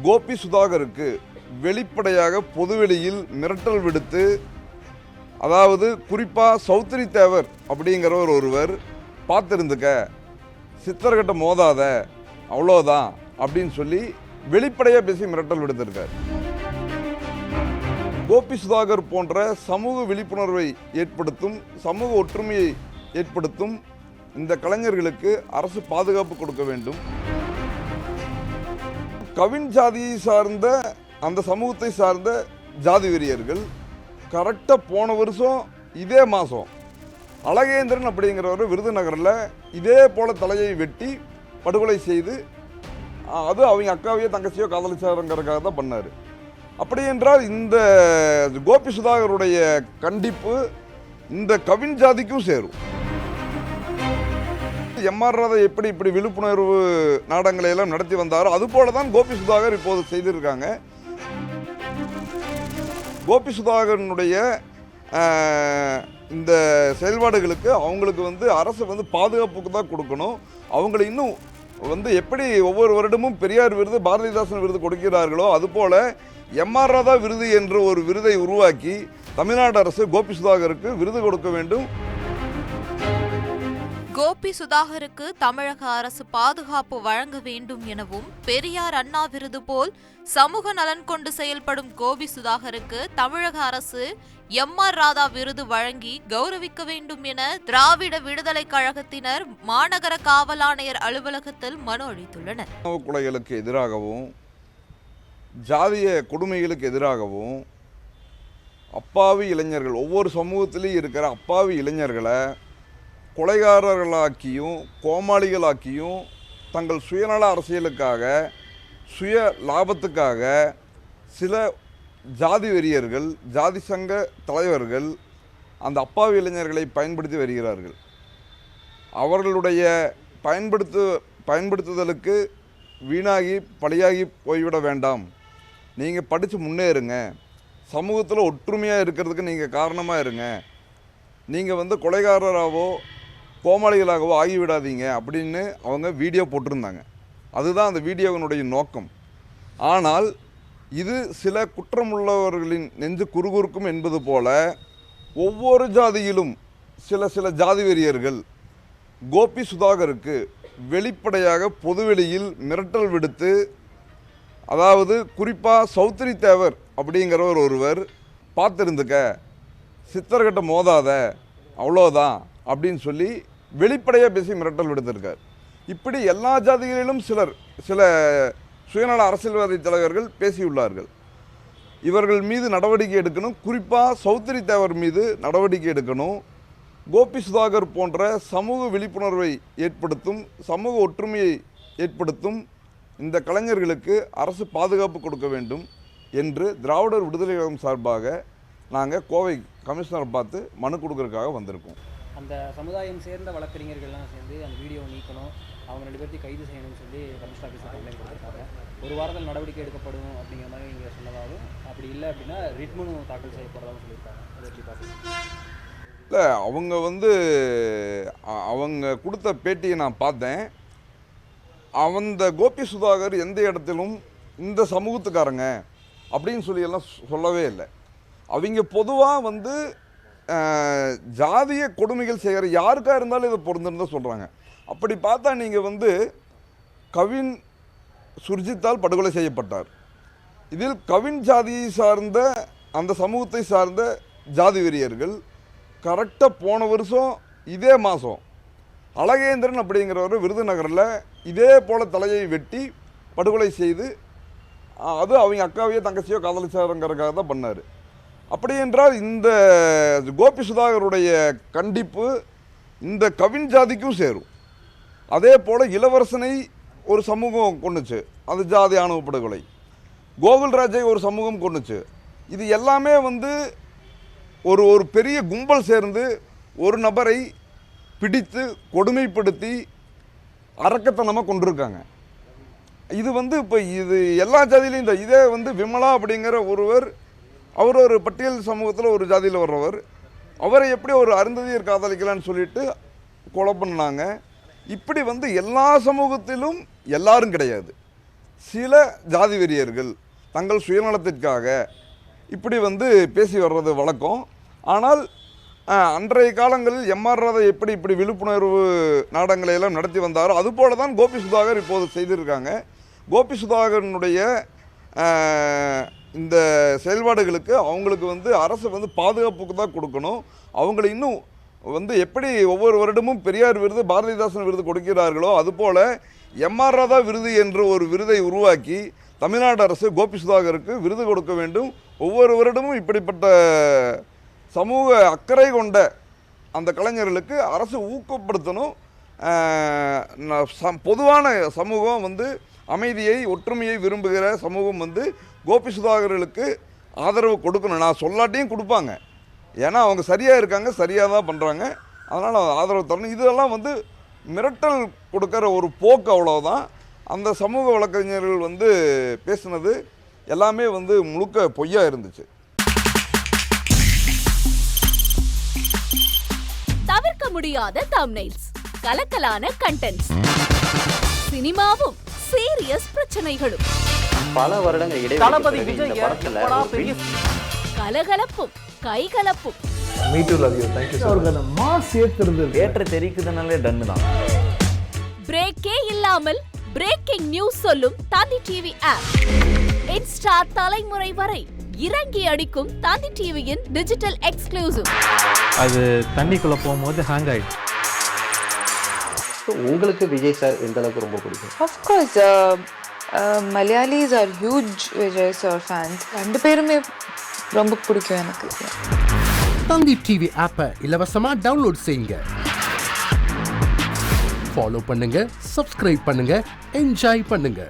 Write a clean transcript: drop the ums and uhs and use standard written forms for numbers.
கோபி சுதாகருக்கு வெளிப்படையாக பொதுவெளியில் மிரட்டல் விடுத்து, அதாவது குறிப்பாக சௌத்ரி தேவர் அப்படிங்கிறவர் ஒருவர் பார்த்துருந்துக்க, சித்தர்கிட்ட மோதாத அவ்வளோதான் அப்படின்னு சொல்லி வெளிப்படையாக பேசி மிரட்டல் விடுத்திருக்கார். கோபி சுதாகர் போன்ற சமூக விழிப்புணர்வை ஏற்படுத்தும், சமூக ஒற்றுமையை ஏற்படுத்தும் இந்த கலைஞர்களுக்கு அரசு பாதுகாப்பு கொடுக்க வேண்டும். கவின் ஜாதியை சார்ந்த அந்த சமூகத்தை சார்ந்த ஜாதி வெறியர்கள் கரெக்டாக போன வருஷம் இதே மாதம் அழகேந்திரன் அப்படிங்கிறவர் விருதுநகரில் இதே போல் தலையை வெட்டி படுகொலை செய்து, அது அவங்க அக்காவையோ தங்கச்சியோ காதலிச்சாருங்கிறதுக்காக தான் பண்ணார். அப்படி என்றால் இந்த கோபி சுதாகருடைய கண்டிப்பு இந்த கவின் ஜாதிக்கும் சேரும். எம்ஆர் ராதா எப்படி இப்படி விழிப்புணர்வு நாடகங்களை எல்லாம் நடத்தி வந்தாரோ அதுபோல தான் கோபி சுதாகர் இப்போது செய்திருக்காங்க. கோபி சுதாகரனுடைய இந்த செயல்பாடுகளுக்கு அவங்களுக்கு அரசு பாதுகாப்புக்கு தான் கொடுக்கணும். அவங்களை இன்னும் எப்படி ஒவ்வொரு வருடமும் பெரியார் விருது, பாரதிதாசன் விருது கொடுக்கிறார்களோ அதுபோல் எம்ஆர் ராதா விருது என்ற ஒரு விருதை உருவாக்கி தமிழ்நாடு அரசு கோபி சுதாகருக்கு விருது கொடுக்க வேண்டும். கோபி சுதாகருக்கு தமிழக அரசு பாதுகாப்பு வழங்க வேண்டும் எனவும், பெரியார் அண்ணா விருது போல் சமூக நலன் கொண்டு செயல்படும் கோபி சுதாகருக்கு தமிழக அரசு எம்ஆர் ராதா விருது வழங்கி கௌரவிக்க வேண்டும் என திராவிட விடுதலை கழகத்தினர் மாநகர காவல் ஆணையர் அலுவலகத்தில் மனு அளித்துள்ளனர். கொலைகளுக்கு எதிராகவும் ஜாதிய கொடுமைகளுக்கு எதிராகவும் அப்பாவி இளைஞர்கள், ஒவ்வொரு சமூகத்திலையும் இருக்கிற அப்பாவி இளைஞர்களை கொலைகாரர்களாக்கியும் கோமாளிகளாக்கியும் தங்கள் சுயநல அரசியலுக்காக, சுய லாபத்துக்காக சில ஜாதி வெறியர்கள், ஜாதி சங்க தலைவர்கள் அந்த அப்பாவி இளைஞர்களை பயன்படுத்தி வருகிறார்கள். அவர்களுடைய பயன்படுத்துதலுக்கு வீணாகி பலியாகி போய்விட வேண்டாம். நீங்கள் படித்து முன்னேறுங்க, சமூகத்தில் ஒற்றுமையாக இருக்கிறதுக்கு நீங்கள் காரணமாக இருங்க, நீங்கள் கொலைகாரராகவோ கோமாளிகளாகவோ ஆகிவிடாதீங்க அப்படின்னு அவங்க வீடியோ போட்டிருந்தாங்க. அதுதான் அந்த வீடியோவினுடைய நோக்கம். ஆனால் இது சில குற்றமுள்ளவர்களின் நெஞ்சு குறுகுறுக்கும் என்பது போல ஒவ்வொரு ஜாதியிலும் சில ஜாதி வெறியர்கள் கோபி சுதாகருக்கு வெளிப்படையாக பொதுவெளியில் மிரட்டல் விடுத்து, அதாவது குறிப்பாக சௌத்ரி தேவர் அப்படிங்கிறவர் ஒருவர் பார்த்துருந்துக்க, சித்தர்கிட்ட மோதாத அவ்வளோதான் அப்படின்னு சொல்லி வெளிப்படையாக பேசி மிரட்டல் விடுத்திருக்கார். இப்படி எல்லா ஜாதிகளிலும் சில சுயநல அரசியல்வாதி தலைவர்கள் பேசியுள்ளார்கள். இவர்கள் மீது நடவடிக்கை எடுக்கணும். குறிப்பாக சௌத்ரி தேவர் மீது நடவடிக்கை எடுக்கணும். கோபி சுதாகர் போன்ற சமூக விழிப்புணர்வை ஏற்படுத்தும், சமூக ஒற்றுமையை ஏற்படுத்தும் இந்த கலைஞர்களுக்கு அரசு பாதுகாப்பு கொடுக்க வேண்டும் என்று திராவிடர் விடுதலை கழகம் சார்பாக நாங்கள் கோவை கமிஷனரை பார்த்து மனு கொடுக்கறதுக்காக வந்திருக்கோம். அந்த சமுதாயம் சேர்ந்த வழக்கறிஞர்கள்லாம் சேர்ந்து அந்த வீடியோவை நீக்கணும், அவங்க 2 பேர்த்தையும் கைது செய்யணும்னு சொல்லி கமிஷனர் ஆஃபீஸில் கம்ப்ளைண்ட் கொடுத்துருக்காங்க. ஒரு வாரத்தில் நடவடிக்கை எடுக்கப்படும் அப்படிங்கிற மாதிரி நீங்கள் சொன்னதாகவும், அப்படி இல்லை அப்படின்னா ரிட் மனு தாக்கல் செய்யப்படுறதாகவும் சொல்லியிருக்காங்க. அதை எப்படி பார்க்குறீங்க? இல்லை, அவங்க கொடுத்த பேட்டியை நான் பார்த்தேன். அந்த கோபி சுதாகர் எந்த இடத்திலும் இந்த சமூகத்துக்காரங்க அப்படின்னு சொல்லியெல்லாம் சொல்லவே இல்லை. அவங்க பொதுவாக ஜாதிய கொடுமைகள் செய்கிற யாருக்காக இருந்தாலும் இதை பொருந்துன்னு தான் சொல்கிறாங்க. அப்படி பார்த்தா நீங்கள் கவின் சுர்ஜித்தால் படுகொலை செய்யப்பட்டார். இதில் கவின் ஜாதியை சார்ந்த அந்த சமூகத்தை சார்ந்த ஜாதி வெறியர்கள் கரெக்டாக போன வருஷம் இதே மாதம் அழகேந்திரன் அப்படிங்கிறவர் விருதுநகரில் இதே போல் தலையை வெட்டி படுகொலை செய்து, அது அவங்க அக்காவையோ தங்கச்சியோ காதலிச்சாருங்கிறதுக்காக தான் பண்ணார். அப்படி என்றால் இந்த கோபி சுதாகருடைய கண்டிப்பு இந்த கவின் ஜாதிக்கும் சேரும். அதே போல் இளவரசனை ஒரு சமூகம் கொண்டுச்சு, அது ஜாதி ஆணவ படுகொலை. கோகுல்ராஜை ஒரு சமூகம் கொண்டுச்சு. இது எல்லாமே ஒரு பெரிய கும்பல் சேர்ந்து ஒரு நபரை பிடித்து கொடுமைப்படுத்தி அரக்கத்தனமாக கொண்டிருக்காங்க. இது இப்போ இது எல்லா ஜாதியிலையும் இதே விமலா அப்படிங்கிற ஒருவர், அவர் ஒரு பட்டியல் சமூகத்தில் ஒரு ஜாதியில் வர்றவர், அவரை எப்படி ஒரு அருந்ததியர் காதலிக்கலான்னு சொல்லிட்டு கொலை பண்ணாங்க. இப்படி எல்லா சமூகத்திலும் எல்லாரும் கிடையாது, சில ஜாதி வெறியர்கள் தங்கள் சுயநலத்திற்காக இப்படி வந்து பேசி வர்றது வழக்கம். ஆனால் அன்றைய காலங்களில் எம்ஆர் ராதா எப்படி இப்படி விழிப்புணர்வு நாடகங்களை எல்லாம் நடத்தி வந்தாரோ அதுபோல தான் கோபி சுதாகர் இப்போது செய்திருக்காங்க. கோபி சுதாகரனுடைய இந்த செயல்பாடுகளுக்கு அவங்களுக்கு வந்து அரசு வந்து பாதுகாப்புக்கு தான் கொடுக்கணும். அவங்களை இன்னும் வந்து எப்படி ஒவ்வொரு வருடமும் பெரியார் விருது, பாரதிதாசன் விருது கொடுக்கிறார்களோ அதுபோல் எம்ஆர் ராதா விருது என்ற ஒரு விருதை உருவாக்கி தமிழ்நாடு அரசு கோபி சுதாகருக்கு விருது கொடுக்க வேண்டும். ஒவ்வொரு வருடமும் இப்படிப்பட்ட சமூக அக்கறை கொண்ட அந்த கலைஞர்களுக்கு அரசு ஊக்கப்படுத்தணும். பொதுவான சமூகம் வந்து அமைதியை, ஒற்றுமையை விரும்புகிற சமூகம் வந்து கோபி சுதாகர்களுக்கு ஆதரவு கொடுக்கணும். நான் சொல்லாட்டியும் கொடுப்பாங்க, ஏன்னா அவங்க சரியாக இருக்காங்க, சரியாக தான் பண்ணுறாங்க, அதனால் ஆதரவு தரணும். இதெல்லாம் வந்து மிரட்டல் கொடுக்குற ஒரு போக்கு, அவ்வளோதான். அந்த சமூக வழக்கறிஞர்கள் வந்து பேசுனது எல்லாமே வந்து முழுக்க பொய்யா இருந்துச்சு. தவிர்க்க முடியாத தம்ப்நெயில்ஸ், கலக்கலான கண்டென்ட்ஸ், சினிமாவும் சீரியஸ் பிரச்சனைகளும், பல வருடங்கள் தளபதி இடைவெளி விஜய் இந்த படத்துல கலகலப்பும் கைகலப்பும். Me too, love you. Thank you so much. Mass ஏத்துறது ஏற்ற தெரிக்குதுனாலே டன்னு தான். பிரேக்கே இல்லாமல் பிரேக்கிங் நியூஸ் சொல்லும் தந்தி டிவி ஆப். இன்ஸ்டா தலைமுறை வரை இறங்கி அடிக்கும் தந்தி டிவியின் டிஜிட்டல் எக்ஸ்க்ளூசிவ். அது தண்ணிக்குள்ள போகும்போது ஹேங் ஆயிடுச்சு. உங்களுக்கு விஜய் சார் எந்த அளவுக்கு ரொம்ப பிடிக்கும்? Of course, Malayalis are huge Vijay sir fans. ரெண்டு பேருமே ரொம்ப பிடிக்கும் எனக்கு. தந்தி டிவி ஆப்பை இலவசமா டவுன்லோட் செய்யுங்க. ஃபாலோ பண்ணுங்க, சப்ஸ்கிரைப் பண்ணுங்க, என்ஜாய் பண்ணுங்க.